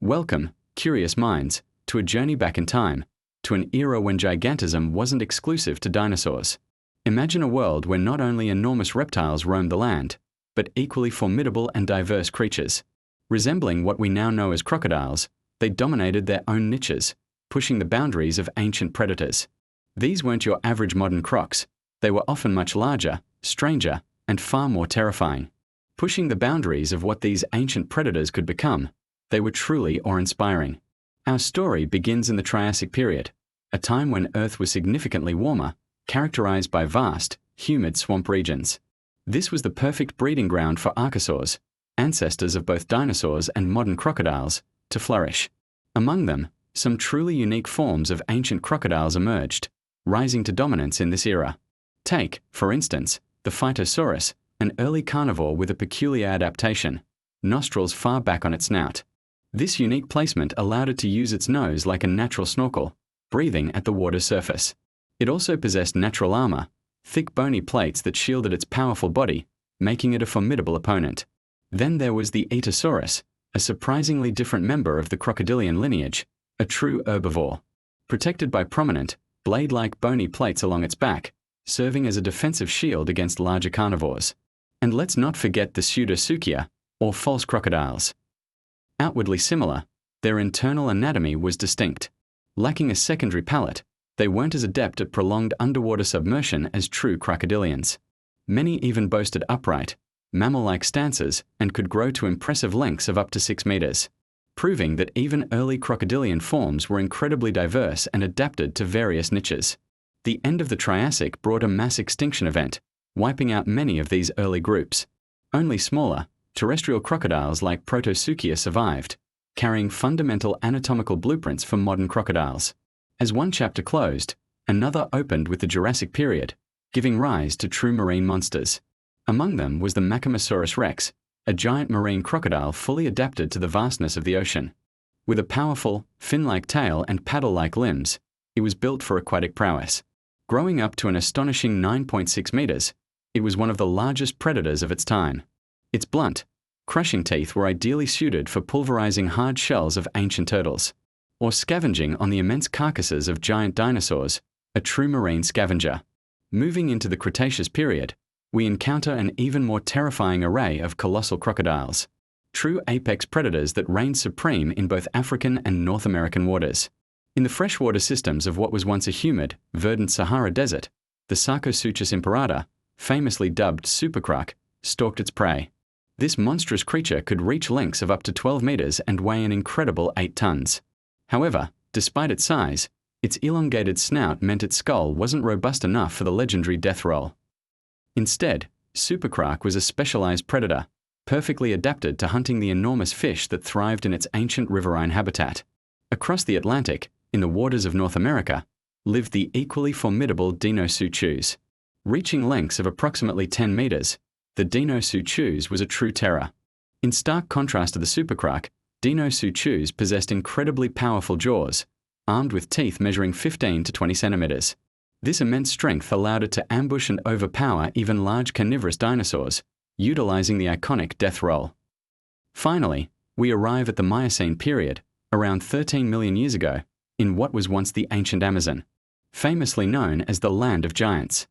Welcome, curious minds, to a journey back in time, to an era when gigantism wasn't exclusive to dinosaurs. Imagine a world where not only enormous reptiles roamed the land, but equally formidable and diverse creatures. Resembling what we now know as crocodiles, they dominated their own niches, pushing the boundaries of ancient predators. These weren't your average modern crocs. They were often much larger, stranger, and far more terrifying. Pushing the boundaries of what these ancient predators could become, they were truly awe-inspiring. Our story begins in the Triassic period, a time when Earth was significantly warmer, characterized by vast, humid swamp regions. This was the perfect breeding ground for archosaurs, ancestors of both dinosaurs and modern crocodiles, to flourish. Among them, some truly unique forms of ancient crocodiles emerged, rising to dominance in this era. Take, for instance, the Phytosaurus, an early carnivore with a peculiar adaptation, nostrils far back on its snout. This unique placement allowed it to use its nose like a natural snorkel, breathing at the water's surface. It also possessed natural armor, thick bony plates that shielded its powerful body, making it a formidable opponent. Then there was the Aetosaurus, a surprisingly different member of the crocodilian lineage, a true herbivore. Protected by prominent, blade-like bony plates along its back, serving as a defensive shield against larger carnivores. And let's not forget the Pseudosuchia, or false crocodiles. Outwardly similar, their internal anatomy was distinct. Lacking a secondary palate, they weren't as adept at prolonged underwater submersion as true crocodilians. Many even boasted upright, mammal-like stances and could grow to impressive lengths of up to 6 meters, proving that even early crocodilian forms were incredibly diverse and adapted to various niches. The end of the Triassic brought a mass extinction event, wiping out many of these early groups. Only smaller, terrestrial crocodiles like Protosuchia survived, carrying fundamental anatomical blueprints for modern crocodiles. As one chapter closed, another opened with the Jurassic period, giving rise to true marine monsters. Among them was the Machimosaurus Rex, a giant marine crocodile fully adapted to the vastness of the ocean. With a powerful, fin-like tail and paddle-like limbs, it was built for aquatic prowess. Growing up to an astonishing 9.6 meters, it was one of the largest predators of its time. Its blunt, crushing teeth were ideally suited for pulverizing hard shells of ancient turtles, or scavenging on the immense carcasses of giant dinosaurs, a true marine scavenger. Moving into the Cretaceous period, we encounter an even more terrifying array of colossal crocodiles, true apex predators that reigned supreme in both African and North American waters. In the freshwater systems of what was once a humid, verdant Sahara desert, the Sarcosuchus imperator, famously dubbed Supercroc, stalked its prey. This monstrous creature could reach lengths of up to 12 meters and weigh an incredible 8 tons. However, despite its size, its elongated snout meant its skull wasn't robust enough for the legendary death roll. Instead, Supercroc was a specialized predator, perfectly adapted to hunting the enormous fish that thrived in its ancient riverine habitat. Across the Atlantic, in the waters of North America, lived the equally formidable Deinosuchus. Reaching lengths of approximately 10 meters, the Deinosuchus was a true terror. In stark contrast to the Supercroc, Deinosuchus possessed incredibly powerful jaws, armed with teeth measuring 15 to 20 centimeters. This immense strength allowed it to ambush and overpower even large carnivorous dinosaurs, utilizing the iconic death roll. Finally, we arrive at the Miocene period, around 13 million years ago, in what was once the ancient Amazon, famously known as the Land of Giants.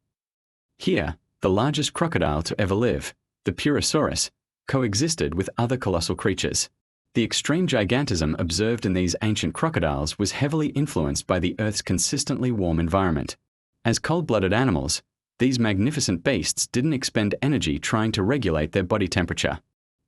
Here, the largest crocodile to ever live, the Purussaurus, coexisted with other colossal creatures. The extreme gigantism observed in these ancient crocodiles was heavily influenced by the Earth's consistently warm environment. As cold-blooded animals, these magnificent beasts didn't expend energy trying to regulate their body temperature.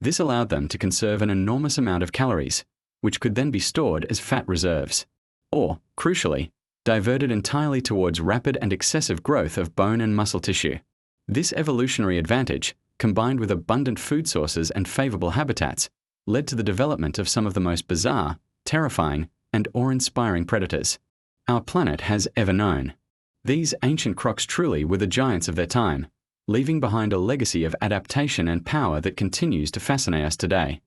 This allowed them to conserve an enormous amount of calories, which could then be stored as fat reserves, or, crucially, diverted entirely towards rapid and excessive growth of bone and muscle tissue. This evolutionary advantage, combined with abundant food sources and favorable habitats, led to the development of some of the most bizarre, terrifying, and awe-inspiring predators our planet has ever known. These ancient crocs truly were the giants of their time, leaving behind a legacy of adaptation and power that continues to fascinate us today.